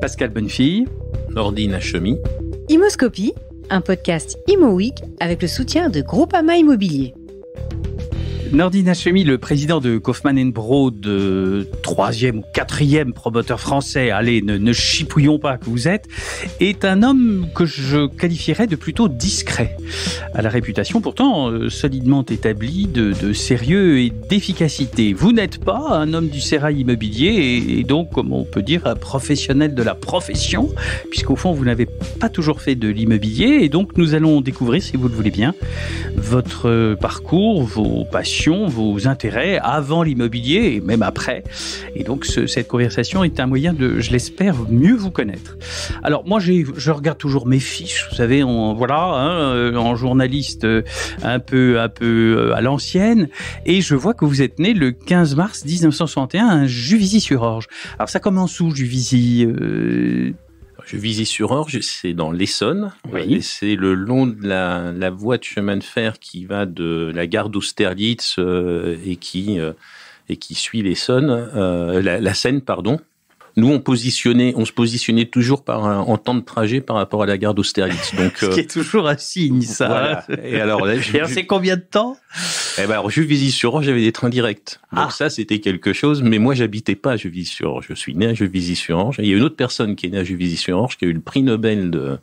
Pascal Bonnefille, Nordine Hachemi. Imoscopie, un podcast Imo Week avec le soutien de Groupama Immobilier. Nordine Hachemi, le président de Kaufmann & Broad, 3e ou 4e promoteur français, allez, ne chipouillons pas que vous êtes, est un homme que je qualifierais de plutôt discret, à la réputation pourtant solidement établie de sérieux et d'efficacité. Vous n'êtes pas un homme du sérail immobilier et donc, comme on peut dire, un professionnel de la profession, puisqu'au fond, vous n'avez pas toujours fait de l'immobilier, et donc nous allons découvrir, si vous le voulez bien, votre parcours, vos passions, vos intérêts avant l'immobilier et même après. Et donc, cette conversation est un moyen de, je l'espère, mieux vous connaître. Alors, moi, je regarde toujours mes fiches, vous savez, en journaliste un peu à l'ancienne, et je vois que vous êtes né le 15 mars 1961 à Juvisy-sur-Orge. Alors, ça commence où, Juvisy Juvisy-sur-Orge, c'est dans l'Essonne. Oui. Et c'est le long de la voie de chemin de fer qui va de la gare d'Austerlitz et qui suit l'Essonne, la Seine, pardon. Nous, on se positionnait toujours en temps de trajet par rapport à la gare d'Austerlitz. Donc, ce qui est toujours un signe, ça. Voilà. Et alors, c'est combien de temps? alors, Juvisy-sur-Orge, j'avais des trains directs. Donc ça, c'était quelque chose. Mais moi, j'habitais pas à Juvisy-sur-Orge. Je suis né à Juvisy-sur-Orge. Et il y a une autre personne qui est née à Juvisy-sur-Orge, qui a eu le prix Nobel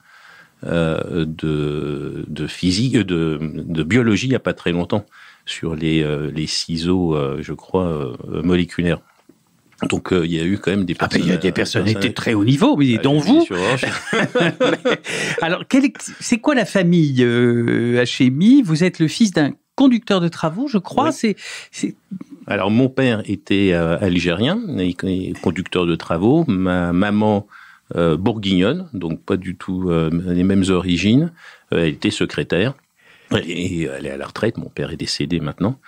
de physique, de biologie, il y a pas très longtemps, sur les ciseaux, je crois, moléculaires. Donc, il y a eu quand même des personnes... il y a des personnalités très haut niveau, mais dont vous. Alors, c'est quoi la famille Hachemi? Vous êtes le fils d'un conducteur de travaux, je crois. Oui. Alors, mon père était algérien, conducteur de travaux. Ma maman, bourguignonne, donc pas du tout les mêmes origines. Elle était secrétaire. Et elle est à la retraite. Mon père est décédé maintenant.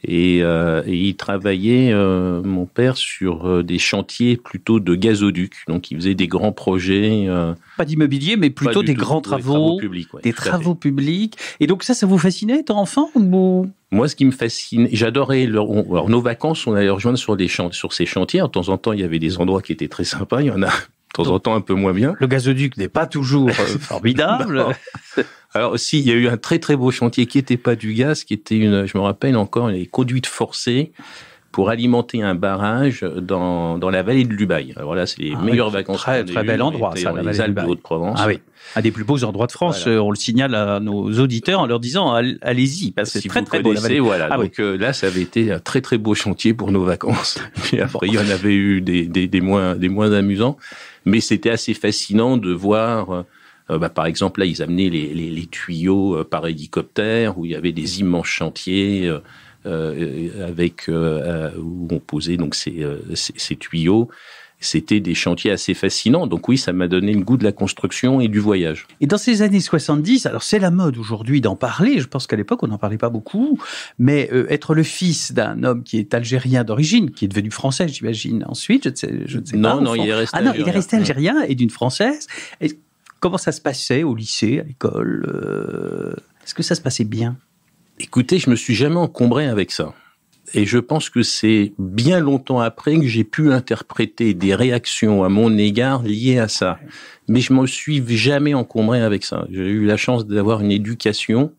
Et il travaillait, mon père, sur des chantiers plutôt de gazoducs. Donc, il faisait des grands projets. Pas d'immobilier, mais plutôt des grands travaux. Des travaux publics. Et donc, ça vous fascinait, étant enfant ou... Moi, ce qui me fascine, j'adorais... Alors, nos vacances, on allait rejoindre sur ces chantiers. De temps en temps, il y avait des endroits qui étaient très sympas. Il y en a de temps en temps un peu moins bien. Le gazoduc n'est pas toujours formidable. Alors, si, il y a eu un très très beau chantier qui n'était pas du gaz, qui était je me rappelle encore, les conduites forcées pour alimenter un barrage dans la vallée de l'Ubaye. Alors là, c'est les meilleures vacances. Très bel endroit, ça, dans les Alpes de Haute-Provence. Ah oui, un des plus beaux endroits de France. Voilà. On le signale à nos auditeurs en leur disant allez-y, parce que c'est très très beau. Voilà. Ah, donc là, ça avait été un très très beau chantier pour nos vacances. Puis après, il y en avait eu des moins amusants, mais c'était assez fascinant de voir. Par exemple, là, ils amenaient les tuyaux par hélicoptère, où il y avait des immenses chantiers où on posait donc ces tuyaux. C'était des chantiers assez fascinants. Donc oui, ça m'a donné le goût de la construction et du voyage. Et dans ces années 70, alors c'est la mode aujourd'hui d'en parler. Je pense qu'à l'époque, on n'en parlait pas beaucoup. Mais être le fils d'un homme qui est algérien d'origine, qui est devenu français, j'imagine, ensuite, je ne sais pas. Non, il est resté algérien. Il est resté algérien et d'une française. Et comment ça se passait au lycée, à l'école? Est-ce que ça se passait bien? Écoutez, je me suis jamais encombré avec ça. Et je pense que c'est bien longtemps après que j'ai pu interpréter des réactions à mon égard liées à ça. Mais je me suis jamais encombré avec ça. J'ai eu la chance d'avoir une éducation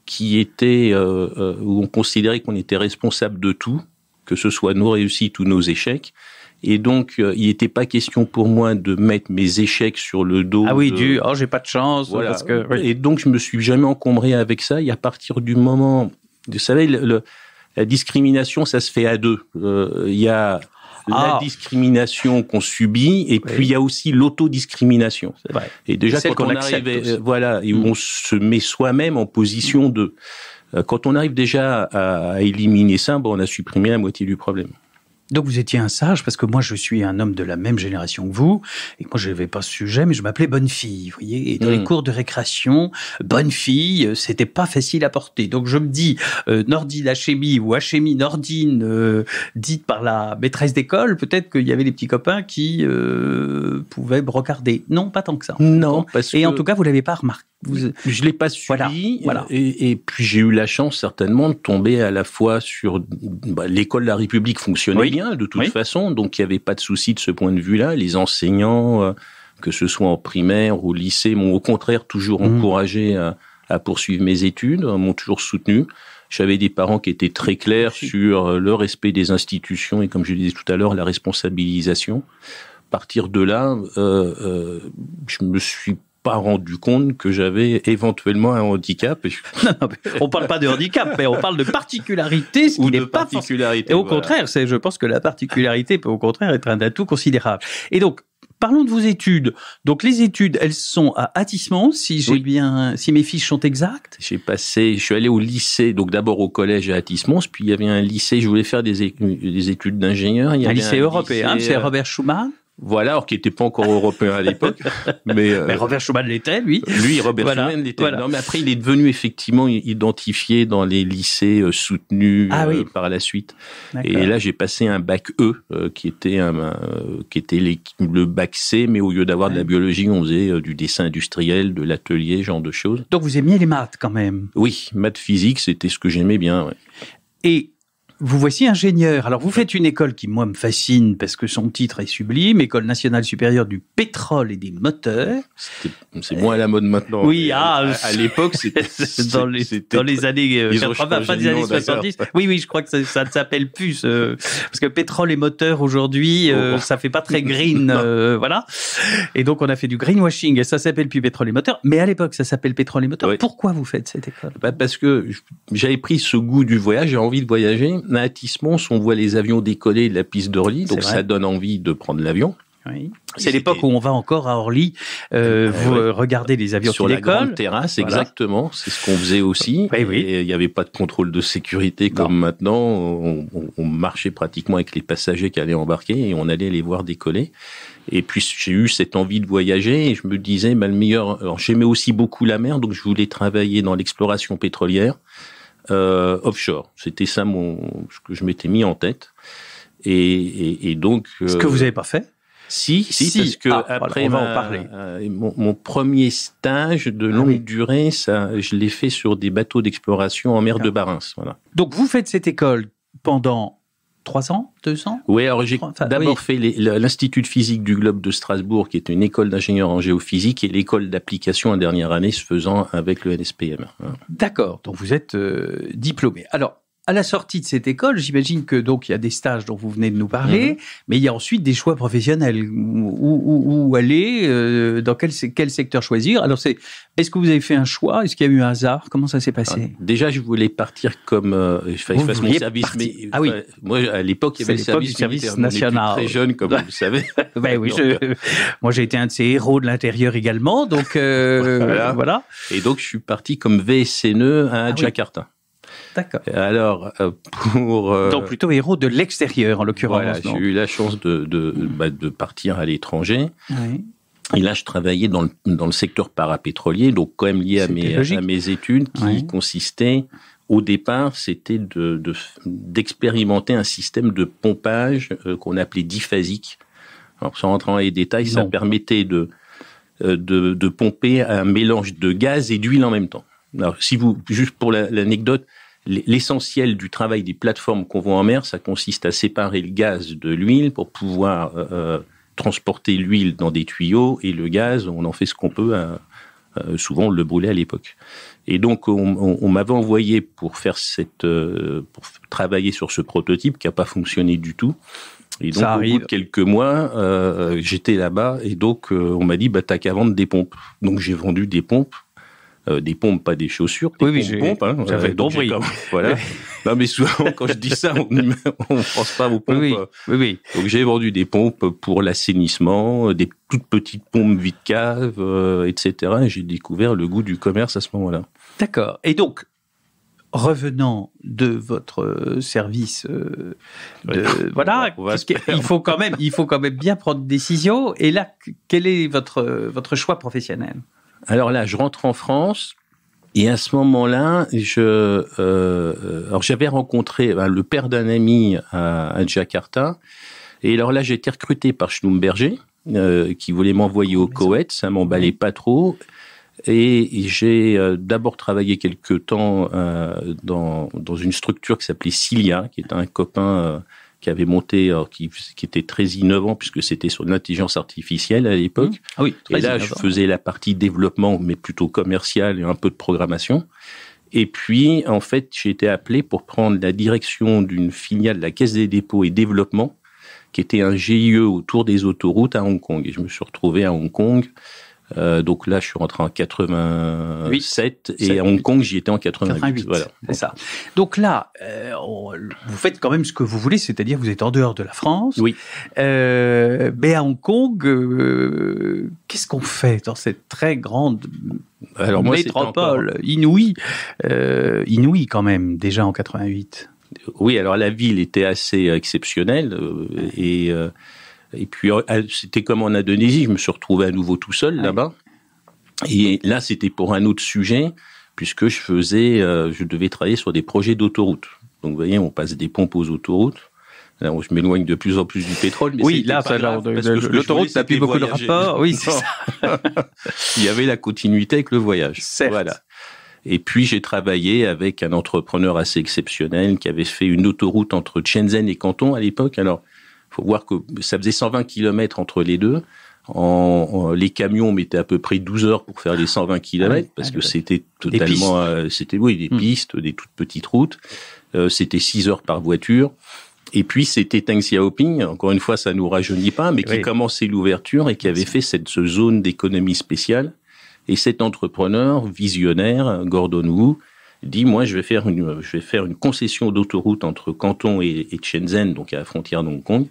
qui était où on considérait qu'on était responsable de tout, que ce soit nos réussites ou nos échecs. Et donc, il n'était pas question pour moi de mettre mes échecs sur le dos. Ah oui, j'ai pas de chance. Voilà. Parce que, oui. Et donc, je me suis jamais encombré avec ça. Et à partir du moment, vous savez, la discrimination, ça se fait à deux. Il y a la discrimination qu'on subit, et puis il y a aussi l'autodiscrimination. C'est vrai. Et déjà, quand on arrive, et où on se met soi-même en position de, quand on arrive déjà à éliminer ça, on a supprimé la moitié du problème. Donc vous étiez un sage, parce que moi je suis un homme de la même génération que vous, et moi je n'avais pas ce sujet, mais je m'appelais Bonnefille, vous voyez, et dans les cours de récréation, Bonnefille, c'était pas facile à porter. Donc je me dis, Nordine Hachemi ou Hachemi Nordine, dite par la maîtresse d'école, peut-être qu'il y avait les petits copains qui pouvaient brocarder. Non, pas tant que ça. Non, et en tout cas, vous l'avez pas remarqué. Je l'ai pas subi, voilà. Et puis j'ai eu la chance certainement de tomber à la fois sur l'école de la République fonctionnait bien de toute façon, donc il y avait pas de souci de ce point de vue-là. Les enseignants que ce soit en primaire ou au lycée, m'ont au contraire toujours encouragé à poursuivre mes études, m'ont toujours soutenu. J'avais des parents qui étaient très clairs sur le respect des institutions et, comme je le disais tout à l'heure, la responsabilisation. À partir de là, je me suis pas rendu compte que j'avais éventuellement un handicap. Non, on parle pas de handicap, mais on parle de particularité, ce qui n'est pas particularité. Et au contraire, je pense que la particularité peut au contraire être un atout considérable. Et donc, parlons de vos études. Donc, les études, elles sont à Athis-Mons, si mes fiches sont exactes. Je suis allé au lycée, donc d'abord au collège à Athis-Mons, puis il y avait un lycée, je voulais faire des études d'ingénieur. Un lycée européen, c'est Robert Schuman. Voilà, alors qu'il n'était pas encore européen à l'époque. Mais Robert Schuman l'était, lui. Robert Schuman l'était. Voilà. Non, mais après, il est devenu effectivement identifié dans les lycées soutenus par la suite. D'accord. Et là, j'ai passé un bac E, qui était le bac C, mais au lieu d'avoir de la biologie, on faisait du dessin industriel, de l'atelier, genre de choses. Donc, vous aimiez les maths quand même? Oui, maths physique, c'était ce que j'aimais bien. Ouais. Et vous voici ingénieur. Alors, vous faites une école qui, moi, me fascine parce que son titre est sublime, École nationale supérieure du pétrole et des moteurs. C'est moins à la mode maintenant. Oui, à l'époque, c'était dans les années 80, fin des années 70. Oui, je crois que ça ne s'appelle plus, parce que pétrole et moteur aujourd'hui, ça fait pas très green, voilà. Et donc, on a fait du greenwashing et ça s'appelle plus pétrole et moteur. Mais à l'époque, ça s'appelle pétrole et moteur. Oui. Pourquoi vous faites cette école? Parce que j'avais pris ce goût du voyage, j'ai envie de voyager. À Athis-Mons, on voit les avions décoller de la piste d'Orly, donc ça donne envie de prendre l'avion. Oui. C'est l'époque où on va encore à Orly regarder les avions sur qui la grande terrasse, voilà. Exactement. C'est ce qu'on faisait aussi. Oui. Et il n'y avait pas de contrôle de sécurité comme maintenant. On marchait pratiquement avec les passagers qui allaient embarquer et on allait les voir décoller. Et puis j'ai eu cette envie de voyager et je me disais, le meilleur. Alors, j'aimais aussi beaucoup la mer, donc je voulais travailler dans l'exploration pétrolière. Offshore. C'était ça ce que je m'étais mis en tête. Et donc... Ce que vous n'avez pas fait? Si, parce que après on va en parler. Mon premier stage de longue durée, je l'ai fait sur des bateaux d'exploration en mer de Barents. Voilà. Donc vous faites cette école pendant 3 ans, 2 ans? Oui, alors j'ai d'abord fait l'Institut de physique du Globe de Strasbourg, qui est une école d'ingénieurs en géophysique, et l'école d'application en dernière année se faisant avec le NSPM. D'accord, donc vous êtes diplômé. Alors, à la sortie de cette école, j'imagine que donc il y a des stages dont vous venez de nous parler, mais il y a ensuite des choix professionnels. Où aller, dans quel secteur choisir? Alors est-ce que vous avez fait un choix? Est-ce qu'il y a eu un hasard? Comment ça s'est passé? Déjà, je voulais partir comme il fallait faire mon service. Moi, à l'époque, il y avait le service national. Très jeune, comme vous le savez. Moi, j'ai été un de ces héros de l'intérieur également, donc voilà. Et donc, je suis parti comme VSNE à Jakarta. D'accord. Alors, donc plutôt héros de l'extérieur, en l'occurrence. Voilà, j'ai eu la chance de partir à l'étranger. Oui. Et là, je travaillais dans le secteur parapétrolier, donc quand même lié à mes études, qui consistaient, au départ, c'était d'expérimenter un système de pompage qu'on appelait diphasique. Alors, sans rentrer dans les détails, ça permettait de pomper un mélange de gaz et d'huile en même temps. Alors, juste pour l'anecdote, l'essentiel du travail des plateformes qu'on voit en mer, ça consiste à séparer le gaz de l'huile pour pouvoir transporter l'huile dans des tuyaux, et le gaz, on en fait ce qu'on peut. Souvent, on le brûlait à l'époque. Et donc, on m'avait envoyé pour travailler sur ce prototype qui n'a pas fonctionné du tout. Et donc, au bout de quelques mois, j'étais là-bas, et donc on m'a dit, t'as qu'à vendre des pompes. Donc, j'ai vendu des pompes. Des pompes, pas des chaussures, des pompes. J'avais compris. Voilà. Non, mais souvent, quand je dis ça, on ne pense pas aux pompes. Oui. Donc, j'ai vendu des pompes pour l'assainissement, des toutes petites pompes vide-cave, etc. Et j'ai découvert le goût du commerce à ce moment-là. D'accord. Et donc, revenant de votre service, il faut quand même bien prendre une décision. Et là, quel est votre choix professionnel? Alors là, je rentre en France, et à ce moment-là, alors j'avais rencontré le père d'un ami à Jakarta, et alors là, j'ai été recruté par Schlumberger, qui voulait m'envoyer au Koweït. Ça m'emballait pas trop, et j'ai d'abord travaillé quelque temps dans une structure qui s'appelait Cilia, qui est un copain qui avait monté, qui était très innovant puisque c'était sur l'intelligence artificielle à l'époque. Ah oui, et là, je faisais la partie développement, mais plutôt commercial et un peu de programmation. Et puis, en fait, j'ai été appelé pour prendre la direction d'une filiale de la Caisse des dépôts et développement, qui était un GIE autour des autoroutes à Hong Kong. Et je me suis retrouvé à Hong Kong. Donc là, je suis rentré en 87 et à Hong Kong, j'y étais en 88. Voilà. C'est ça. Donc là, vous faites quand même ce que vous voulez, c'est-à-dire vous êtes en dehors de la France. Oui. Mais à Hong Kong, qu'est-ce qu'on fait dans cette très grande métropole inouïe quand même, déjà en 88? Oui, alors la ville était assez exceptionnelle et puis, c'était comme en Indonésie, je me suis retrouvé à nouveau tout seul là-bas. Et là, c'était pour un autre sujet, puisque je devais travailler sur des projets d'autoroute. Donc, vous voyez, on passe des pompes aux autoroutes. Là, je m'éloigne de plus en plus du pétrole. Mais oui, là, l'autoroute n'a plus beaucoup de rapport. Oui, c'est ça. Il y avait la continuité avec le voyage. Certes. Voilà. Et puis, j'ai travaillé avec un entrepreneur assez exceptionnel qui avait fait une autoroute entre Shenzhen et Canton à l'époque. Alors, faut voir que ça faisait 120 km entre les deux. Les camions mettaient à peu près 12 heures pour faire les 120 km parce que c'était totalement, des pistes, des toutes petites routes. C'était 6 heures par voiture. Et puis, c'était Deng Xiaoping, encore une fois, ça nous rajeunit pas, mais qui commençait l'ouverture et qui avait fait cette zone d'économie spéciale. Et cet entrepreneur visionnaire, Gordon Wu, dit, moi, je vais faire une concession d'autoroute entre Canton et Shenzhen, donc à la frontière de Hong Kong,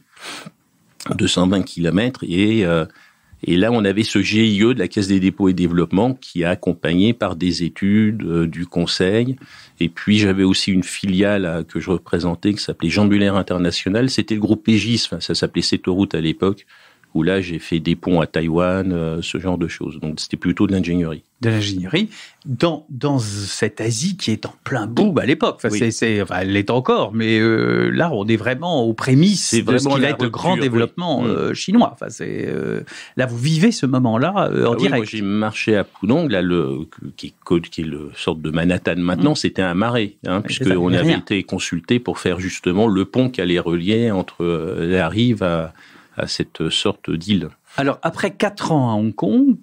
de 120 km. Et là, on avait ce GIE de la Caisse des dépôts et développement qui a accompagné par des études, du conseil. Et puis, j'avais aussi une filiale que je représentais qui s'appelait Jean Muller International. C'était le groupe Aegis, ça s'appelait Cetoroute à l'époque, où là, j'ai fait des ponts à Taïwan, ce genre de choses. Donc, c'était plutôt de l'ingénierie. De l'ingénierie dans cette Asie qui est en plein boom à l'époque. Enfin, oui. Elle l'est encore, mais là, on est vraiment aux prémices de ce qui va être le grand développement chinois. Enfin, là, vous vivez ce moment-là en direct. Oui, moi, j'ai marché à Pudong, là, qui est le sorte de Manhattan maintenant. C'était un marais, puisqu'on avait été consulté pour faire justement le pont qui allait relier entre la rive à cette sorte d'île. Alors, après 4 ans à Hong Kong,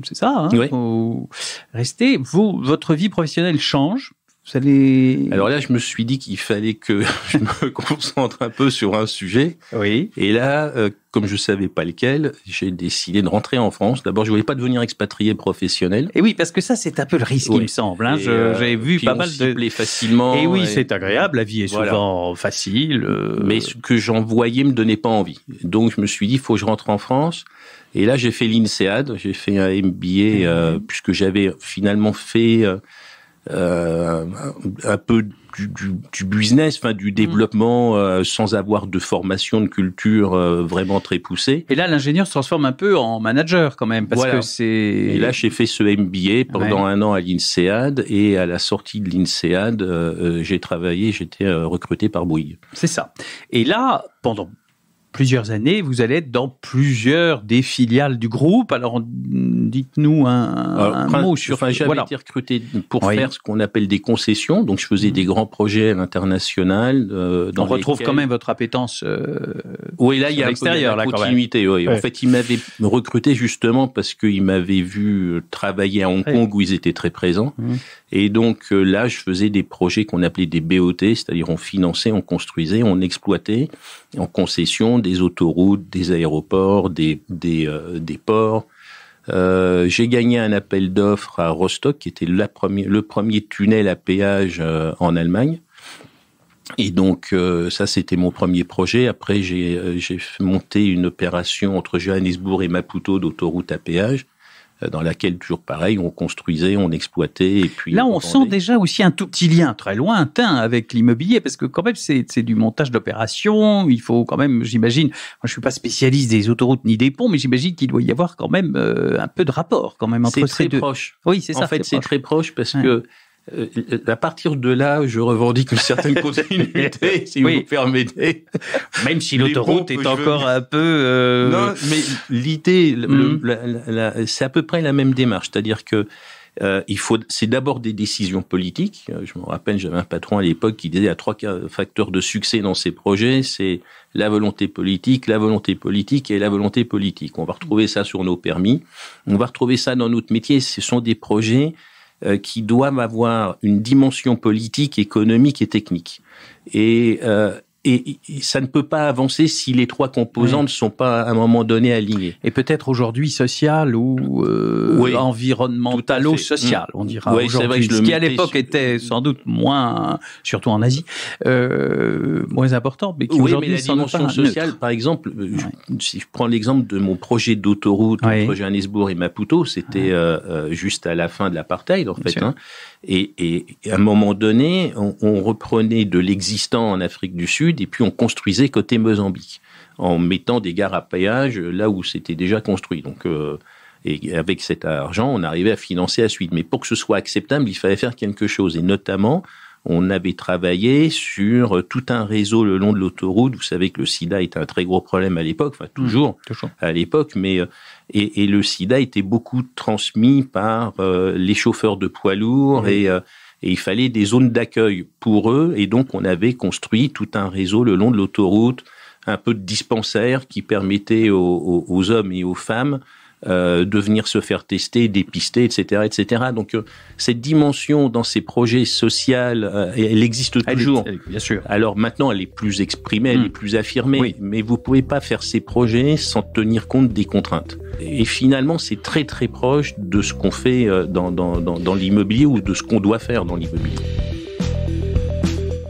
c'est ça, oui. Vous restez, votre vie professionnelle change. Vous allez... Alors là, je me suis dit qu'il fallait que je me concentre un peu sur un sujet. Oui. Et là, comme je savais pas lequel, j'ai décidé de rentrer en France. D'abord, je voulais pas devenir expatrié professionnel. Et oui, parce que ça, c'est un peu le risque, il me semble. J'ai vu pas mal de... plaît facilement. Et oui, c'est agréable. La vie est souvent facile. Mais ce que j'en voyais me donnait pas envie. Donc, je me suis dit, il faut que je rentre en France. Et là, j'ai fait l'INSEAD. J'ai fait un MBA, puisque j'avais finalement fait... un peu du business, du développement sans avoir de formation, de culture vraiment très poussée. Et là, l'ingénieur se transforme un peu en manager quand même, parce que c'est... Et là, j'ai fait ce MBA pendant un an à l'INSEAD, et à la sortie de l'INSEAD, j'étais recruté par Bouygues. C'est ça. Et là, pendant plusieurs années, vous allez être dans plusieurs des filiales du groupe. Alors, dites-nous un mot sur... J'avais été recruté pour faire ce qu'on appelle des concessions. Donc, je faisais des grands projets à l'international. On retrouve quand même votre appétence oui, là, il y a la continuité. Oui. En fait, ils m'avaient recruté justement parce qu'ils m'avaient vu travailler à Hong Kong où ils étaient très présents. Et donc, là, je faisais des projets qu'on appelait des BOT, c'est-à-dire on finançait, on construisait, on exploitait en concession des autoroutes, des aéroports, des ports. J'ai gagné un appel d'offres à Rostock, qui était le premier tunnel à péage en Allemagne. Et donc, ça, c'était mon premier projet. Après, j'ai monté une opération entre Johannesburg et Maputo d'autoroute à péage, dans laquelle, toujours pareil, on construisait, on exploitait, et puis... Là, on sent déjà aussi un tout petit lien très lointain avec l'immobilier, parce que quand même, c'est du montage d'opérations, il faut quand même, j'imagine, moi je suis pas spécialiste des autoroutes ni des ponts, mais j'imagine qu'il doit y avoir quand même un peu de rapport quand même entre ces deux. C'est très proche. Oui, c'est ça. En fait, c'est très proche parce que à partir de là, je revendique une certaine continuité, si vous me permettez. Même si l'autoroute est encore un peu... Non, mais l'idée, c'est à peu près la même démarche. C'est-à-dire que C'est d'abord des décisions politiques. Je me rappelle, j'avais un patron à l'époque qui disait il y a 3 facteurs de succès dans ces projets, c'est la volonté politique et la volonté politique. On va retrouver ça sur nos permis, on va retrouver ça dans notre métier. Ce sont des projets qui doivent avoir une dimension politique, économique et technique. Et ça ne peut pas avancer si les 3 composantes ne sont pas à un moment donné alignées. Et peut-être aujourd'hui social ou environnementalo-social, on dira aujourd'hui. C'est vrai que ce qui à l'époque était sans doute moins, surtout en Asie, moins important, mais qui aujourd'hui mais la dimension sociale, par exemple, si je prends l'exemple de mon projet d'autoroute entre Johannesburg et Maputo, c'était juste à la fin de l'apartheid en fait. Et à un moment donné, on reprenait de l'existant en Afrique du Sud et puis on construisait côté Mozambique en mettant des gares à péage là où c'était déjà construit. Donc, et avec cet argent, on arrivait à financer la suite. Mais pour que ce soit acceptable, il fallait faire quelque chose. Et notamment, on avait travaillé sur tout un réseau le long de l'autoroute. Vous savez que le sida était un très gros problème à l'époque, enfin toujours. À l'époque, mais et le sida était beaucoup transmis par les chauffeurs de poids lourds et il fallait des zones d'accueil pour eux. Et donc, on avait construit tout un réseau le long de l'autoroute, un peu de dispensaires qui permettaient aux hommes et aux femmes de venir se faire tester, dépister, etc., etc. Donc, cette dimension dans ces projets sociaux, elle existe toujours. Bien sûr. Alors maintenant, elle est plus exprimée, elle est plus affirmée, mais vous pouvez pas faire ces projets sans tenir compte des contraintes. Et finalement, c'est très très proche de ce qu'on fait dans l'immobilier ou de ce qu'on doit faire dans l'immobilier.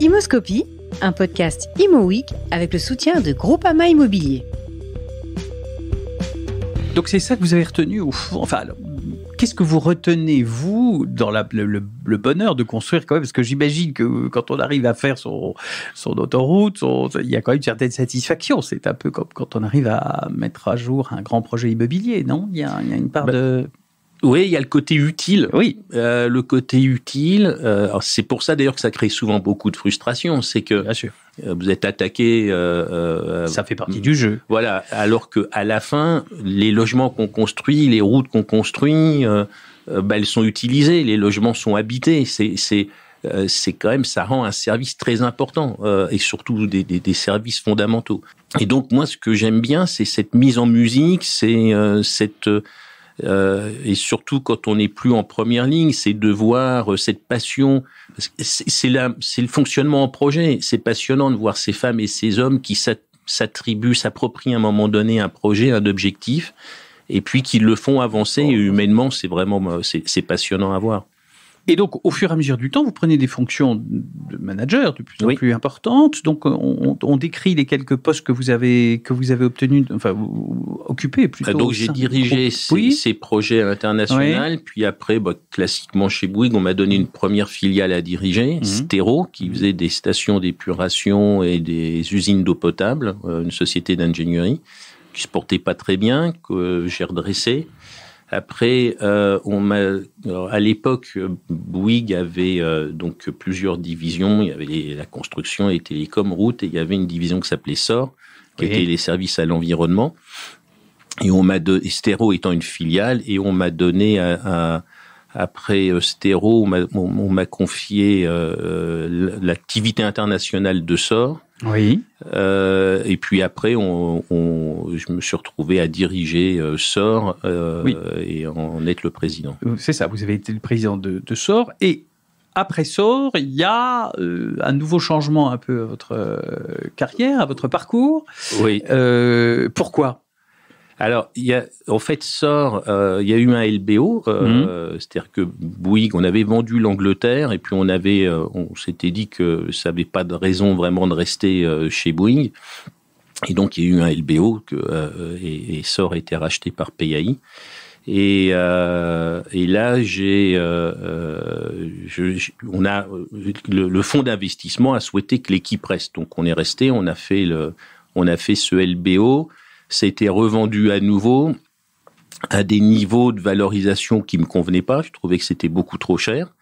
Imoscopie, un podcast Imo Week avec le soutien de Groupama Immobilier. Donc c'est ça que vous avez retenu au fond. Enfin, qu'est-ce que vous retenez, vous, dans le bonheur de construire quand même? Parce que j'imagine que quand on arrive à faire son autoroute, il y a quand même une certaine satisfaction. C'est un peu comme quand on arrive à mettre à jour un grand projet immobilier, non? Il y a une part de... Oui, il y a le côté utile. Oui. Le côté utile, alors c'est pour ça d'ailleurs que ça crée souvent beaucoup de frustration. C'est que bien sûr. Vous êtes attaqué. Ça fait partie du jeu. Voilà. Alors que à la fin, les logements qu'on construit, les routes qu'on construit, elles sont utilisées. Les logements sont habités. C'est quand même, ça rend un service très important et surtout des services fondamentaux. Et donc moi, ce que j'aime bien, c'est cette mise en musique, c'est cette et surtout quand on n'est plus en première ligne, c'est de voir cette passion. C'est le fonctionnement en projet. C'est passionnant de voir ces femmes et ces hommes qui s'approprient à un moment donné un projet, un objectif, et puis qui le font avancer. Et humainement, c'est vraiment c'est passionnant à voir. Et donc, au fur et à mesure du temps, vous prenez des fonctions de manager de plus en plus importantes. Donc, on décrit les quelques postes que vous avez obtenus, enfin, occupés plutôt. Donc, j'ai dirigé ces projets internationaux. Puis après, classiquement chez Bouygues, on m'a donné une première filiale à diriger, Stero, qui faisait des stations d'épuration et des usines d'eau potable, une société d'ingénierie qui se portait pas très bien, que j'ai redressé. Après, à l'époque, Bouygues avait donc plusieurs divisions. Il y avait la construction, les télécoms, routes, et il y avait une division qui s'appelait SOR, qui était les services à l'environnement. Et Stero étant une filiale, et on m'a donné après Stero, on m'a confié l'activité internationale de SOR. Oui. Et puis après, je me suis retrouvé à diriger SOR et en être le président. C'est ça, vous avez été le président de SOR. Et après SOR, il y a un nouveau changement un peu à votre carrière, à votre parcours. Oui. Pourquoi ? Alors, en fait, SOR, il y a eu un LBO, c'est-à-dire que Bouygues, on avait vendu l'Angleterre et puis on s'était dit que ça n'avait pas de raison vraiment de rester chez Bouygues. Et donc, il y a eu un LBO et SOR a été racheté par PAI. Et là, le fonds d'investissement a souhaité que l'équipe reste. Donc, on est resté, on a fait ce LBO. Ça a été revendu à nouveau à des niveaux de valorisation qui me convenaient pas. Je trouvais que c'était beaucoup trop cher.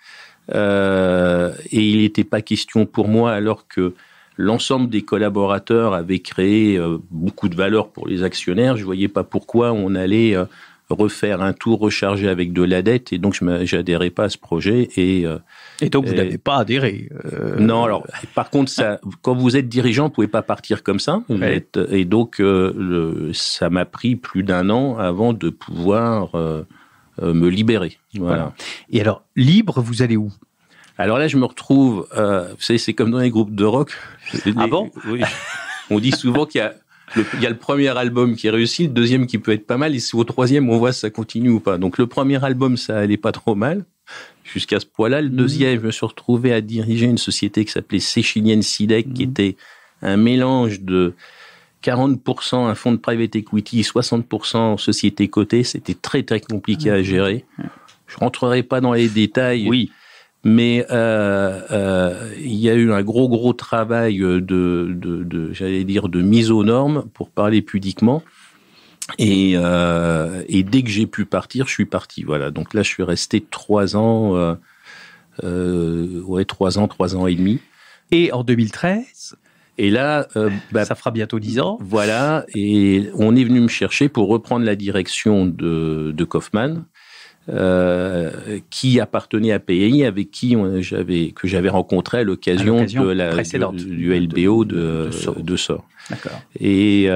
Et il n'était pas question pour moi, alors que l'ensemble des collaborateurs avaient créé beaucoup de valeur pour les actionnaires. Je voyais pas pourquoi on allait refaire un tour, recharger avec de la dette, et donc j'adhérais pas à ce projet. Et donc vous n'avez pas adhéré. Non, alors par contre, ça, quand vous êtes dirigeant, vous pouvez pas partir comme ça. Et donc ça m'a pris plus d'1 an avant de pouvoir me libérer. Voilà. Et alors, libre, vous allez où? Alors là, je me retrouve, vous savez, c'est comme dans les groupes de rock. Ah bon? Oui. On dit souvent qu'il y a le premier album qui est réussi, le deuxième qui peut être pas mal, et c'est au troisième on voit si ça continue ou pas. Donc le premier album, ça allait pas trop mal, jusqu'à ce point-là. Le deuxième, je me suis retrouvé à diriger une société qui s'appelait Séchilienne Sidec, qui était un mélange de 40% un fonds de private equity, 60% société cotée. C'était très très compliqué à gérer. Je rentrerai pas dans les détails. Oui. Mais il y a eu un gros travail j'allais dire, de mise aux normes, pour parler pudiquement. Et dès que j'ai pu partir, je suis parti. Voilà. Donc là, je suis resté 3 ans, 3 ans et demi. Et en 2013, et là, ça fera bientôt 10 ans. Voilà. Et on est venu me chercher pour reprendre la direction de Kaufmann. Qui appartenait à PAI, avec qui j'avais rencontré à l'occasion du LBO de Sort. D'accord. Et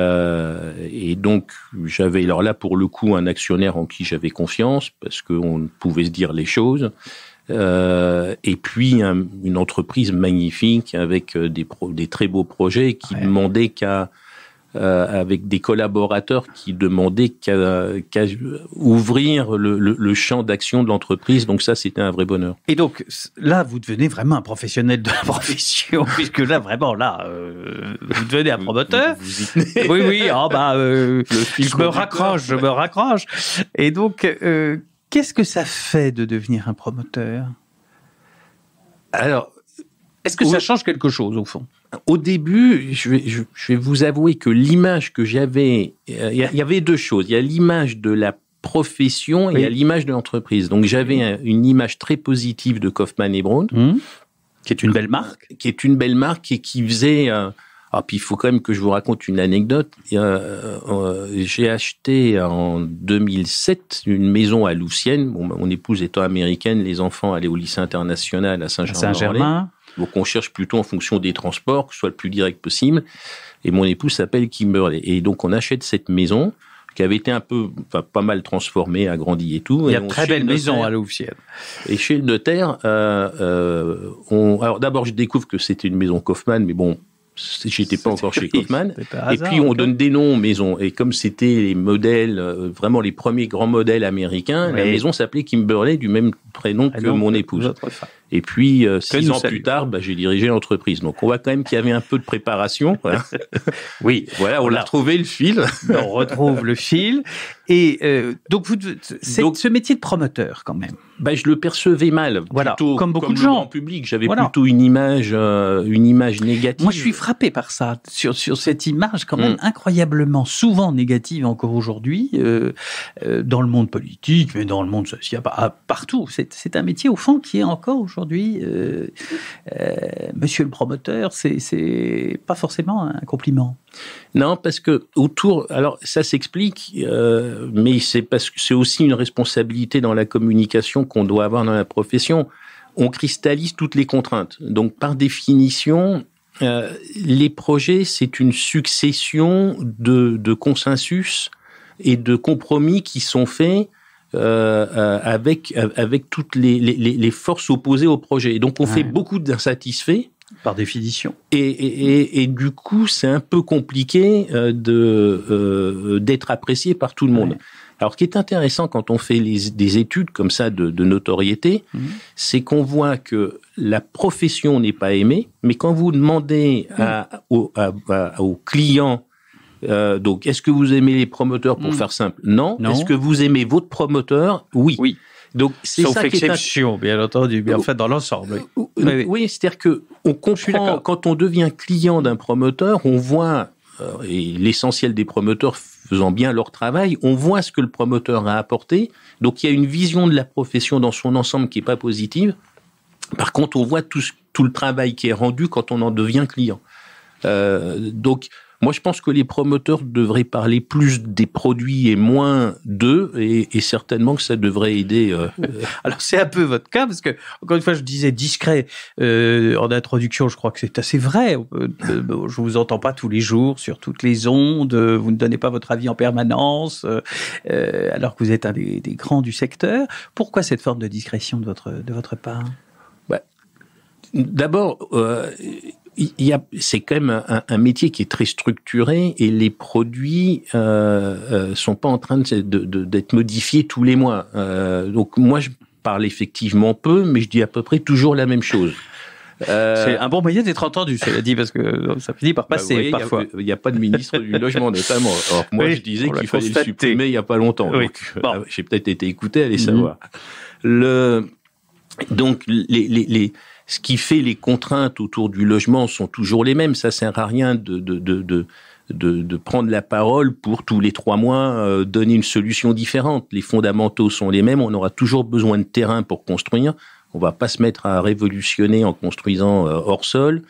donc j'avais alors là pour le coup un actionnaire en qui j'avais confiance, parce qu'on pouvait se dire les choses. Et puis une entreprise magnifique avec des très beaux projets qui demandaient avec des collaborateurs qui demandaient qu'à ouvrir le champ d'action de l'entreprise. Donc ça, c'était un vrai bonheur. Et donc, là, vous devenez vraiment un professionnel de la profession, puisque là, vraiment, vous devenez un promoteur. Oui, je me raccroche. Et donc, qu'est-ce que ça fait de devenir un promoteur? Alors, est-ce que ça change quelque chose, au fond? Au début, je vais vous avouer que l'image que j'avais, il y avait 2 choses. Il y a l'image de la profession et il y a l'image de l'entreprise. Donc j'avais une image très positive de Kaufmann & Broad, qui est une belle marque, et qui faisait. Puis il faut quand même que je vous raconte une anecdote. J'ai acheté en 2007 une maison à Louvciennes. Mon épouse étant américaine, les enfants allaient au lycée international à Saint-Germain. Donc on cherche plutôt en fonction des transports, que ce soit le plus direct possible. Et mon épouse s'appelle Kimberley. Et donc on achète cette maison qui avait été pas mal transformée, agrandie et tout. Il y a de très belles maisons à Louvciennes. Et chez le notaire, alors d'abord je découvre que c'était une maison Kaufmann, mais bon, j'étais pas encore chez Kaufmann. Et puis on donne des noms aux maisons. Et comme c'était les modèles, vraiment les premiers grands modèles américains, la maison s'appelait Kimberley, du même prénom que mon épouse. Et puis 6 ans plus tard, j'ai dirigé l'entreprise. Donc on voit quand même qu'il y avait un peu de préparation. Voilà. Oui, voilà, on a retrouvé le fil. On retrouve le fil. Et donc ce métier de promoteur quand même. Je le percevais mal. Voilà, plutôt, comme beaucoup de le gens. Grand public, j'avais plutôt une image négative. Moi, je suis frappé par ça, sur cette image quand même incroyablement souvent négative encore aujourd'hui, dans le monde politique, mais dans le monde social, partout. C'est un métier au fond qui est encore aujourd'hui, monsieur le promoteur, c'est pas forcément un compliment. Non, parce que alors ça s'explique, mais c'est parce que c'est aussi une responsabilité dans la communication qu'on doit avoir dans la profession. On cristallise toutes les contraintes. Donc par définition, les projets, c'est une succession de consensus et de compromis qui sont faits avec toutes les forces opposées au projet. Et donc on fait beaucoup d'insatisfaits. Par définition. Et du coup, c'est un peu compliqué d'être apprécié par tout le monde. Alors, ce qui est intéressant quand on fait des études comme ça de notoriété, c'est qu'on voit que la profession n'est pas aimée, mais quand vous demandez aux clients, donc, est-ce que vous aimez les promoteurs, pour faire simple? Non. Est-ce que vous aimez votre promoteur? Oui. Donc, c'est sauf ça exception, bien entendu, mais en fait, dans l'ensemble. Oui, c'est-à-dire que on comprend, quand on devient client d'un promoteur, on voit, et l'essentiel des promoteurs faisant bien leur travail, on voit ce que le promoteur a apporté. Donc, il y a une vision de la profession dans son ensemble qui est pas positive. Par contre, on voit tout le travail qui est rendu quand on en devient client. Donc, Moi, je pense que les promoteurs devraient parler plus des produits et moins d'eux, et certainement que ça devrait aider. Alors, c'est un peu votre cas, parce que, encore une fois, je disais discret en introduction, je crois que c'est assez vrai. Je vous entends pas tous les jours sur toutes les ondes, vous ne donnez pas votre avis en permanence, alors que vous êtes un des grands du secteur. Pourquoi cette forme de discrétion de votre part? D'abord, c'est quand même un métier qui est très structuré, et les produits sont pas en train d'être modifiés tous les mois. Donc moi, je parle effectivement peu, mais je dis à peu près toujours la même chose. C'est un bon moyen d'être entendu, cela dit, parce que ça finit par passer parfois. Il n'y a pas de ministre du logement, notamment. Alors moi, je disais qu'il fallait le supprimer il n'y a pas longtemps. Oui. Donc, j'ai peut-être été écouté, allez savoir. Donc, ce qui fait les contraintes autour du logement sont toujours les mêmes. Ça sert à rien de prendre la parole pour tous les 3 mois donner une solution différente. Les fondamentaux sont les mêmes. On aura toujours besoin de terrain pour construire. On va pas se mettre à révolutionner en construisant hors sol.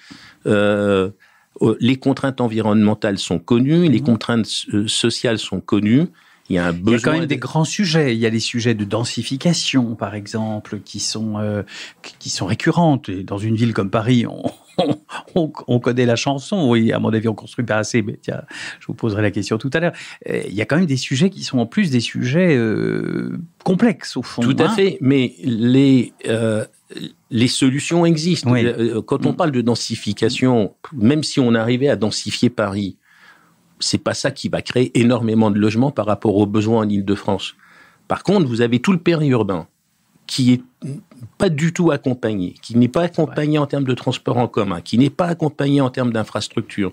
Les contraintes environnementales sont connues, les contraintes sociales sont connues. Il y a quand même des grands sujets. Il y a les sujets de densification, par exemple, qui sont récurrentes. Et dans une ville comme Paris, on connaît la chanson. Oui, à mon avis, on construit pas assez. Mais tiens, je vous poserai la question tout à l'heure. Il y a quand même des sujets qui sont en plus des sujets complexes au fond. Tout à fait. Mais les solutions existent. Oui. Quand on parle de densification, même si on arrivait à densifier Paris, c'est pas ça qui va créer énormément de logements par rapport aux besoins en Île-de-France. Par contre, vous avez tout le périurbain qui est pas du tout accompagné, qui n'est pas accompagné en termes de transport en commun, qui n'est pas accompagné en termes d'infrastructure.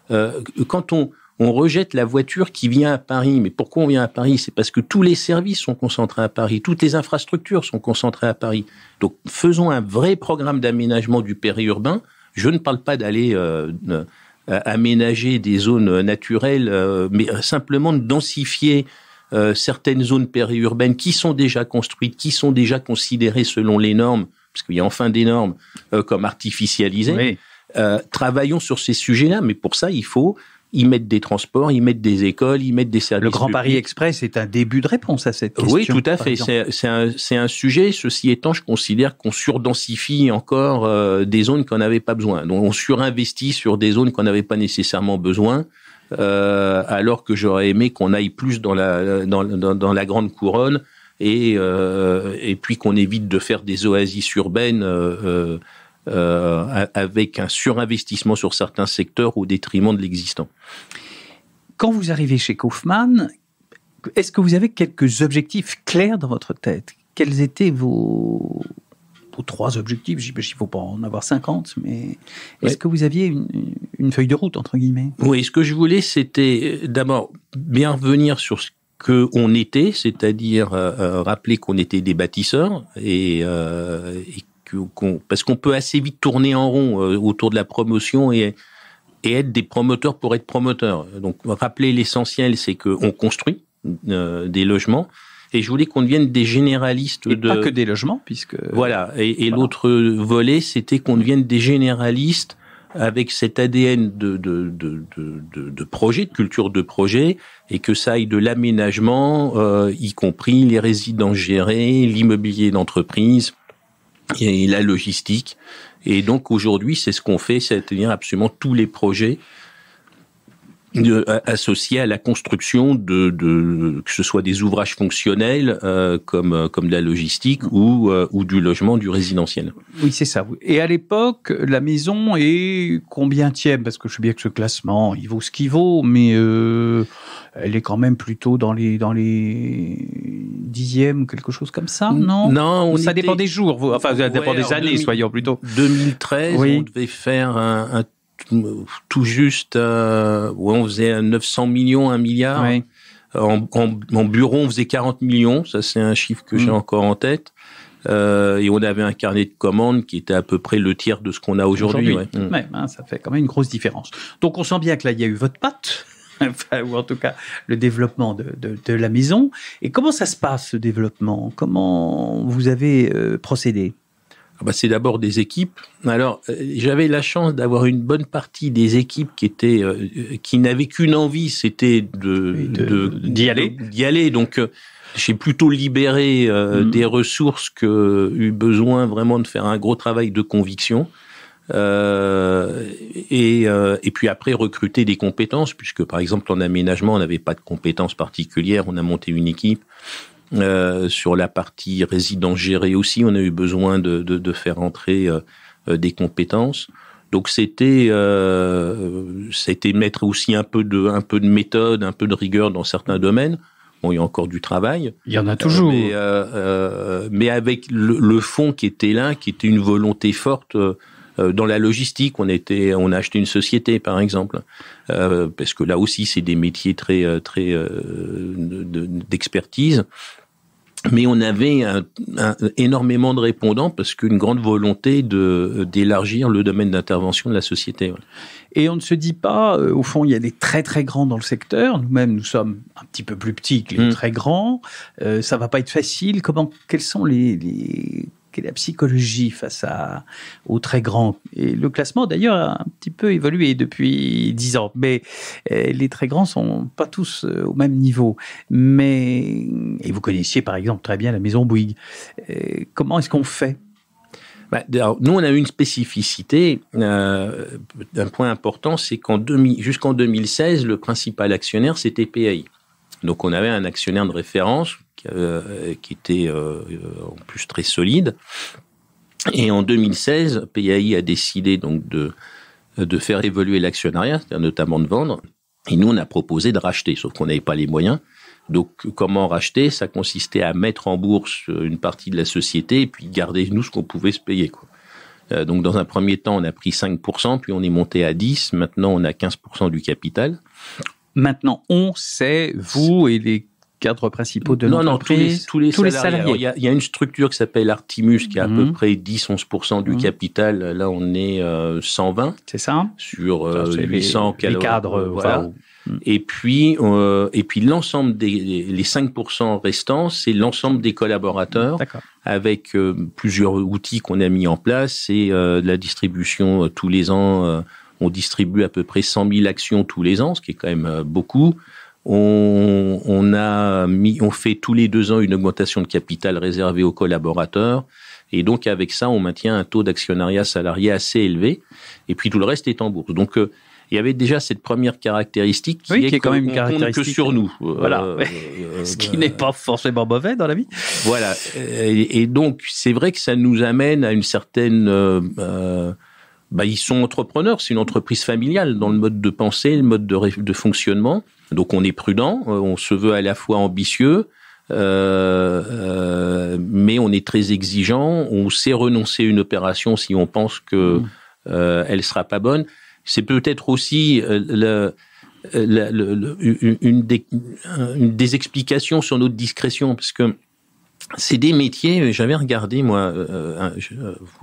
Quand on rejette la voiture qui vient à Paris, mais pourquoi on vient à Paris? C'est parce que tous les services sont concentrés à Paris, toutes les infrastructures sont concentrées à Paris. Donc, faisons un vrai programme d'aménagement du périurbain. Je ne parle pas d'aller aménager des zones naturelles, mais simplement de densifier certaines zones périurbaines qui sont déjà construites, qui sont déjà considérées selon les normes, parce qu'il y a enfin des normes comme artificialisées. Oui. Travaillons sur ces sujets-là, mais pour ça, il faut y mettre des transports, y mettre des écoles, y mettre des services. Le Grand publics. Paris Express est un début de réponse à cette question. Oui, tout à fait. C'est un sujet. Ceci étant, je considère qu'on surdensifie encore des zones qu'on n'avait pas besoin. Donc, on surinvestit sur des zones qu'on n'avait pas nécessairement besoin, alors que j'aurais aimé qu'on aille plus dans la grande couronne et puis qu'on évite de faire des oasis urbaines avec un surinvestissement sur certains secteurs au détriment de l'existant. Quand vous arrivez chez Kaufmann, est-ce que vous avez quelques objectifs clairs dans votre tête? Quels étaient vos 3 objectifs? J'imagine qu'il ne faut pas en avoir 50, mais est-ce que vous aviez une feuille de route, entre guillemets? Oui, ce que je voulais, c'était d'abord bien revenir sur ce qu'on était, c'est-à-dire rappeler qu'on était des bâtisseurs et parce qu'on peut assez vite tourner en rond autour de la promotion et être des promoteurs pour être promoteurs. Donc, rappeler l'essentiel, c'est qu'on construit des logements. Et je voulais qu'on devienne des généralistes pas que des logements, puisque... Voilà. Et l'autre volet, c'était qu'on devienne des généralistes avec cet ADN de projet, de culture de projet, et que ça aille de l'aménagement, y compris les résidences gérées, l'immobilier d'entreprise, et la logistique. Et donc aujourd'hui, c'est ce qu'on fait, c'est-à-dire absolument tous les projets associés à la construction que ce soit des ouvrages fonctionnels comme de la logistique ou du logement, du résidentiel. Oui, c'est ça. Et à l'époque, la maison est combientième? Parce que je sais bien que ce classement, il vaut ce qu'il vaut, mais elle est quand même plutôt dans les 10e, quelque chose comme ça, non? Non, ça dépend des jours, ça dépend des années, soyons plutôt. 2013, oui. On devait faire un tout juste, on faisait 900 millions, 1 milliard. Oui. En bureau, on faisait 40 millions. Ça, c'est un chiffre que j'ai encore en tête. Et on avait un carnet de commandes qui était à peu près le tiers de ce qu'on a aujourd'hui. Ouais, ça fait quand même une grosse différence. Donc, on sent bien que là, il y a eu votre patte. Enfin, ou en tout cas le développement de la maison. Et comment ça se passe, ce développement? Comment vous avez procédé? C'est d'abord des équipes. Alors, j'avais la chance d'avoir une bonne partie des équipes qui n'avaient qu'une envie, c'était d'y aller. Donc, j'ai plutôt libéré des ressources que eu besoin vraiment de faire un gros travail de conviction. Et puis après recruter des compétences, puisque par exemple en aménagement on n'avait pas de compétences particulières, on a monté une équipe. Sur la partie résidence gérée aussi, on a eu besoin de faire entrer des compétences. Donc c'était mettre aussi un peu de méthode, un peu de rigueur dans certains domaines. Bon, il y a encore du travail. Il y en a toujours. Mais avec le fond qui était là, qui était une volonté forte. Dans la logistique, on a acheté une société, par exemple, parce que là aussi, c'est des métiers très d'expertise. Mais on avait énormément de répondants parce qu'une grande volonté d'élargir le domaine d'intervention de la société. Ouais. Et on ne se dit pas, au fond, il y a des très très grands dans le secteur. Nous-mêmes, nous sommes un petit peu plus petits que les très grands. Ça va pas être facile. Quels sont quelle est la psychologie face aux très grands? Et le classement, d'ailleurs, a un petit peu évolué depuis 10 ans. Mais les très grands sont pas tous au même niveau. Et vous connaissiez, par exemple, très bien la maison Bouygues. Comment est-ce qu'on fait? Nous, on a eu une spécificité. Un point important, c'est jusqu'en 2016, le principal actionnaire, c'était PAI. Donc, on avait un actionnaire de référence qui était en plus très solide. Et en 2016, PAI a décidé donc de faire évoluer l'actionnariat, c'est-à-dire notamment de vendre. Et nous, on a proposé de racheter, sauf qu'on n'avait pas les moyens. Donc, comment racheter? Ça consistait à mettre en bourse une partie de la société et puis garder, nous, ce qu'on pouvait se payer, quoi. Donc, dans un premier temps, on a pris 5%, puis on est monté à 10%. Maintenant, on a 15% du capital. Maintenant, c'est vous et les cadres principaux de l'entreprise. Tous les salariés. Il y a une structure qui s'appelle Artimus qui a à peu près 10-11% du capital. Là, on est 120. C'est ça. Sur 800 les cadres. Voilà. Et puis l'ensemble les 5% restants, c'est l'ensemble des collaborateurs. D'accord. Avec plusieurs outils qu'on a mis en place. C'est la distribution tous les ans. On distribue à peu près 100 000 actions tous les ans, ce qui est quand même beaucoup. On fait tous les 2 ans une augmentation de capital réservée aux collaborateurs. Et donc, avec ça, on maintient un taux d'actionnariat salarié assez élevé. Et puis, tout le reste est en bourse. Donc, il y avait déjà cette première caractéristique qui est quand même une caractéristique que sur nous. Voilà. Ce qui n'est pas forcément mauvais dans la vie. Voilà. Et donc, c'est vrai que ça nous amène à une certaine... ils sont entrepreneurs, c'est une entreprise familiale dans le mode de pensée, le mode de fonctionnement. Donc on est prudent, on se veut à la fois ambitieux, mais on est très exigeant. On sait renoncer à une opération si on pense que elle sera pas bonne. C'est peut-être aussi une des explications sur notre discrétion, parce que c'est des métiers, j'avais regardé, moi,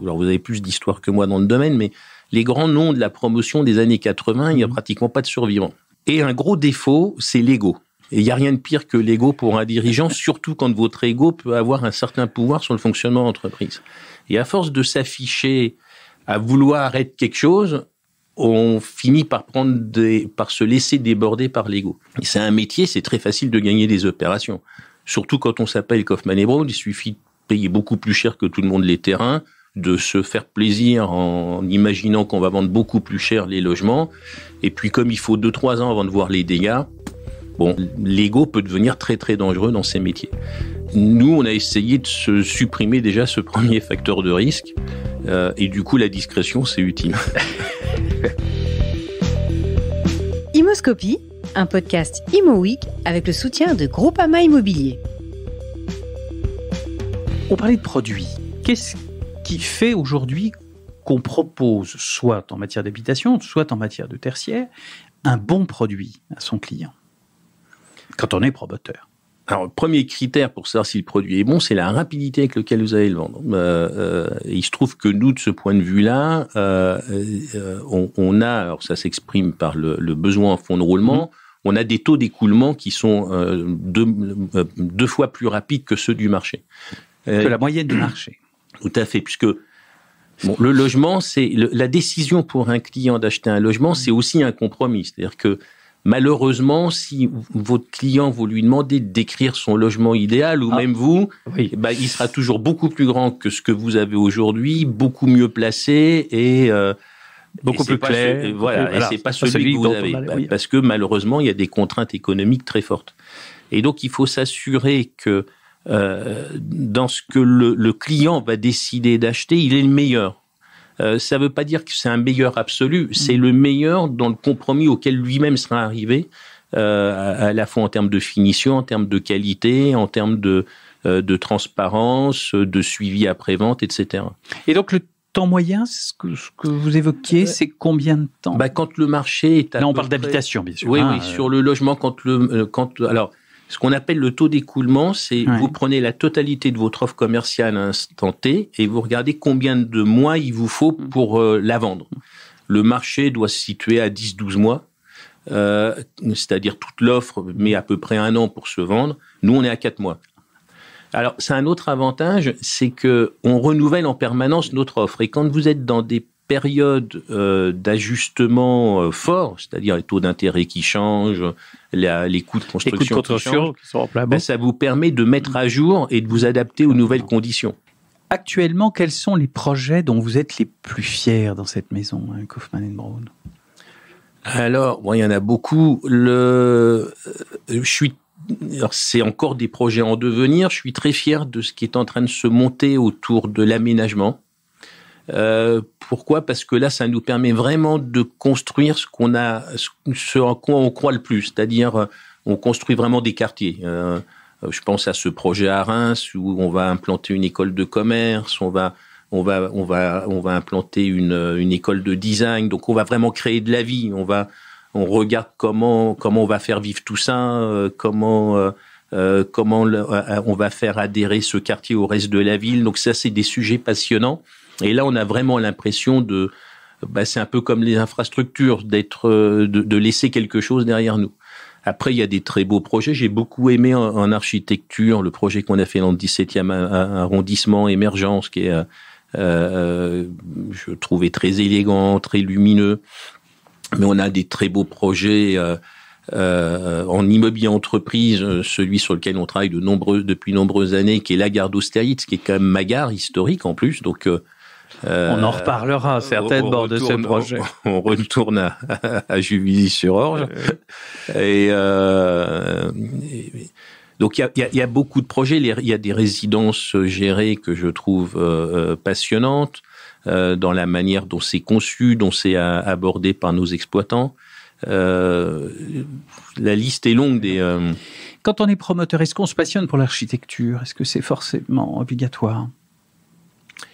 alors vous avez plus d'histoire que moi dans le domaine, mais les grands noms de la promotion des années 80, il n'y a pratiquement pas de survivants. Et un gros défaut, c'est l'ego. Et il n'y a rien de pire que l'ego pour un dirigeant, surtout quand votre ego peut avoir un certain pouvoir sur le fonctionnement de l'entreprise. Et à force de s'afficher à vouloir être quelque chose, on finit par se laisser déborder par l'ego. Et c'est un métier, c'est très facile de gagner des opérations. Surtout quand on s'appelle Kaufmann & Broad, il suffit de payer beaucoup plus cher que tout le monde les terrains, de se faire plaisir en imaginant qu'on va vendre beaucoup plus cher les logements. Et puis comme il faut 2-3 ans avant de voir les dégâts, l'ego peut devenir très très dangereux dans ces métiers. Nous, on a essayé de se supprimer déjà ce premier facteur de risque. Et du coup, la discrétion, c'est utile. Imoscopie, un podcast Imo Week avec le soutien de Groupama Immobilier. On parlait de produits. Qu'est-ce qui fait aujourd'hui qu'on propose, soit en matière d'habitation, soit en matière de tertiaire, un bon produit à son client quand on est promoteur? Alors, le premier critère pour savoir si le produit est bon, c'est la rapidité avec laquelle vous allez le vendre. Il se trouve que nous, de ce point de vue-là, on a, alors ça s'exprime par le besoin en fonds de roulement, on a des taux d'écoulement qui sont 2 fois plus rapides que ceux du marché. Que la moyenne du marché. Tout à fait, puisque Bon, le logement, c'est la décision pour un client d'acheter un logement, c'est aussi un compromis. C'est-à-dire que malheureusement, si votre client, vous lui demandez de décrire son logement idéal, ou même vous, il sera toujours beaucoup plus grand que ce que vous avez aujourd'hui, beaucoup mieux placé et beaucoup plus clair. Et c'est pas celui que vous avez. Parce que malheureusement, il y a des contraintes économiques très fortes. Et donc, il faut s'assurer que dans ce que le client va décider d'acheter, il est le meilleur. Ça ne veut pas dire que c'est un meilleur absolu, c'est le meilleur dans le compromis auquel lui-même sera arrivé, à la fois en termes de finition, en termes de qualité, en termes de transparence, de suivi après-vente, etc. Et donc le temps moyen, ce que vous évoquiez, c'est combien de temps ? Quand le marché est là, on parle d'habitation, bien sûr. Oui, sur le logement, alors, ce qu'on appelle le taux d'écoulement, c'est vous prenez la totalité de votre offre commerciale à l'instant T et vous regardez combien de mois il vous faut pour la vendre. Le marché doit se situer à 10-12 mois, c'est-à-dire toute l'offre met à peu près 1 an pour se vendre. Nous, on est à 4 mois. Alors, c'est un autre avantage, c'est que on renouvelle en permanence notre offre. Et quand vous êtes dans des période d'ajustement fort, c'est-à-dire les taux d'intérêt qui changent, les coûts de construction qui changent, ça vous permet de mettre à jour et de vous adapter aux nouvelles conditions. Actuellement, quels sont les projets dont vous êtes les plus fiers dans cette maison, Kaufmann & Broad ? Alors, il y en a beaucoup. C'est encore des projets en devenir. Je suis très fier de ce qui est en train de se monter autour de l'aménagement. Pourquoi ? Parce que là, ça nous permet vraiment de construire ce en quoi on croit le plus, c'est-à-dire on construit vraiment des quartiers. Je pense à ce projet à Reims où on va implanter une école de commerce, on va implanter une école de design. Donc on va vraiment créer de la vie. On regarde comment on va faire vivre tout ça, comment on va faire adhérer ce quartier au reste de la ville. Donc ça, c'est des sujets passionnants. Et là, on a vraiment l'impression c'est un peu comme les infrastructures, de laisser quelque chose derrière nous. Après, il y a des très beaux projets. J'ai beaucoup aimé en architecture le projet qu'on a fait dans le 17e arrondissement, Émergence, qui est, je trouvais très élégant, très lumineux. Mais on a des très beaux projets en immobilier entreprise, celui sur lequel on travaille depuis nombreuses années, qui est la gare d'Austerlitz, qui est quand même ma gare historique en plus. Donc on en reparlera certainement de ce projet. On retourne à Juvisy-sur-Orge. Donc il y a beaucoup de projets. Il y a des résidences gérées que je trouve passionnantes dans la manière dont c'est conçu, dont c'est abordé par nos exploitants. La liste est longue des. Quand on est promoteur, est-ce qu'on se passionne pour l'architecture ? Est-ce que c'est forcément obligatoire ?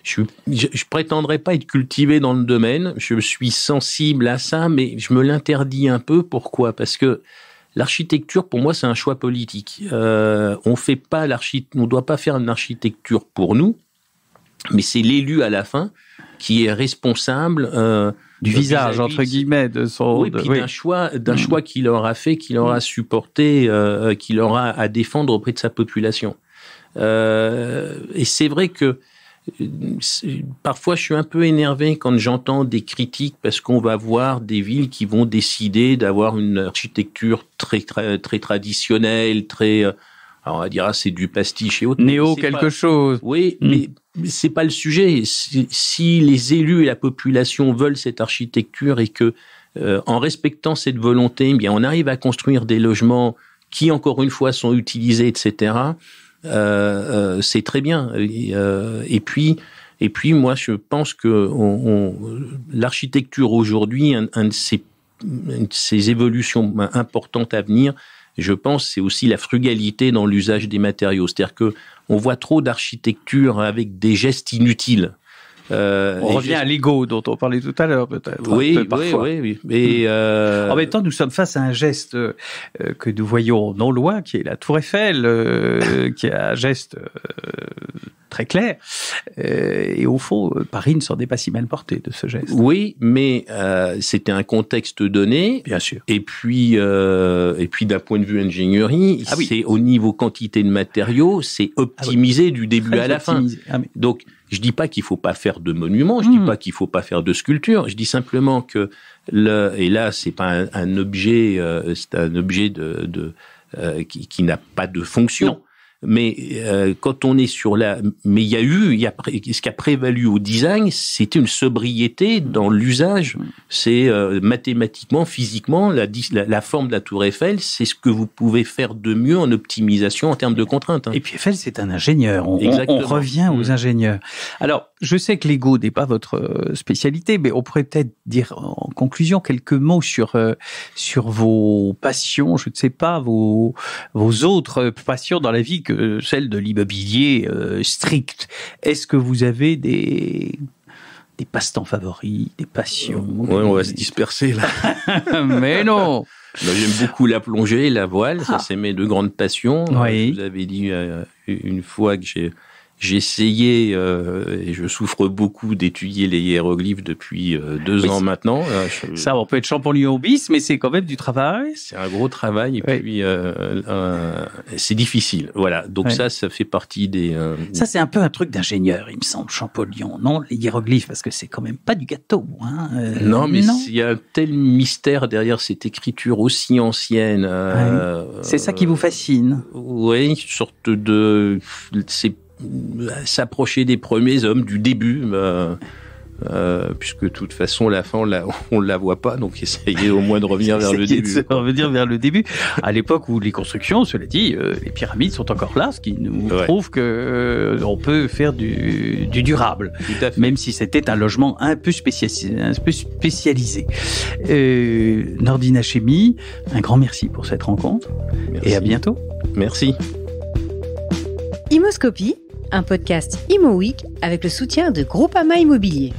Je prétendrai pas être cultivé dans le domaine. Je suis sensible à ça, mais je me l'interdis un peu. Pourquoi ? Parce que l'architecture, pour moi, c'est un choix politique. On doit pas faire une architecture pour nous, mais c'est l'élu à la fin qui est responsable du visage entre guillemets de son. Oui, puis d'un choix qu'il aura fait, qu'il aura supporté, qu'il aura à défendre auprès de sa population. Et c'est vrai que parfois, je suis un peu énervé quand j'entends des critiques parce qu'on va voir des villes qui vont décider d'avoir une architecture très, très, très traditionnelle, très, alors on va dire, c'est du pastiche et autres. Néo quelque chose. Oui, mais c'est pas le sujet. Si les élus et la population veulent cette architecture et que, en respectant cette volonté, eh bien, on arrive à construire des logements qui, encore une fois, sont utilisés, etc., c'est très bien. Et puis, moi, je pense que l'architecture aujourd'hui, une de ces évolutions importantes à venir, je pense, c'est aussi la frugalité dans l'usage des matériaux. C'est-à-dire que on voit trop d'architecture avec des gestes inutiles. On revient à l'ego dont on parlait tout à l'heure, peut-être. Oui. Et en même temps, nous sommes face à un geste que nous voyons non loin, qui est la Tour Eiffel, qui est un geste très clair. Et au fond, Paris ne s'en est pas si mal porté de ce geste. Oui, mais c'était un contexte donné. Bien sûr. Et puis d'un point de vue ingénierie, c'est au niveau quantité de matériaux, c'est optimisé du début à la fin. Donc, je dis pas qu'il faut pas faire de monuments, je dis pas qu'il faut pas faire de sculptures, je dis simplement que et là c'est pas un objet, c'est un objet qui n'a pas de fonction. Non. Mais quand on est sur mais il y a ce qui a prévalu au design, c'était une sobriété dans l'usage. C'est mathématiquement, physiquement, la forme de la Tour Eiffel, c'est ce que vous pouvez faire de mieux en optimisation en termes de contraintes. Et puis Eiffel, c'est un ingénieur. On revient aux ingénieurs. Alors, je sais que l'ego n'est pas votre spécialité, mais on pourrait peut-être dire en conclusion quelques mots sur vos passions, je ne sais pas, vos autres passions dans la vie que celle de l'immobilier strict. Est-ce que vous avez des passe-temps favoris, des passions? Oui, on va se disperser là. Mais non. J'aime beaucoup la plongée, la voile, ça c'est mes deux grandes passions. Oui. Je vous avais dit une fois que j'ai essayé, et je souffre beaucoup d'étudier les hiéroglyphes depuis 2 ans maintenant. Ça, on peut être champollion bis, mais c'est quand même du travail. C'est un gros travail, et puis c'est difficile. Voilà, donc ça fait partie des... Ça, c'est un peu un truc d'ingénieur, il me semble, Champollion, non? Les hiéroglyphes, parce que c'est quand même pas du gâteau. Hein. Non, mais il y a un tel mystère derrière cette écriture aussi ancienne. C'est ça qui vous fascine? Oui, une sorte de... s'approcher des premiers hommes du début, puisque de toute façon la fin on la voit pas, donc essayez au moins de revenir vers le début. Revenir vers le début. À l'époque où les constructions, cela dit, les pyramides sont encore là, ce qui nous prouve que on peut faire du durable, même si c'était un logement un peu spécialisé. Nordina Chemie, un grand merci pour cette rencontre. Merci. Et à bientôt. Merci. Imoscopie, un podcast Imo Week avec le soutien de Groupama Immobilier.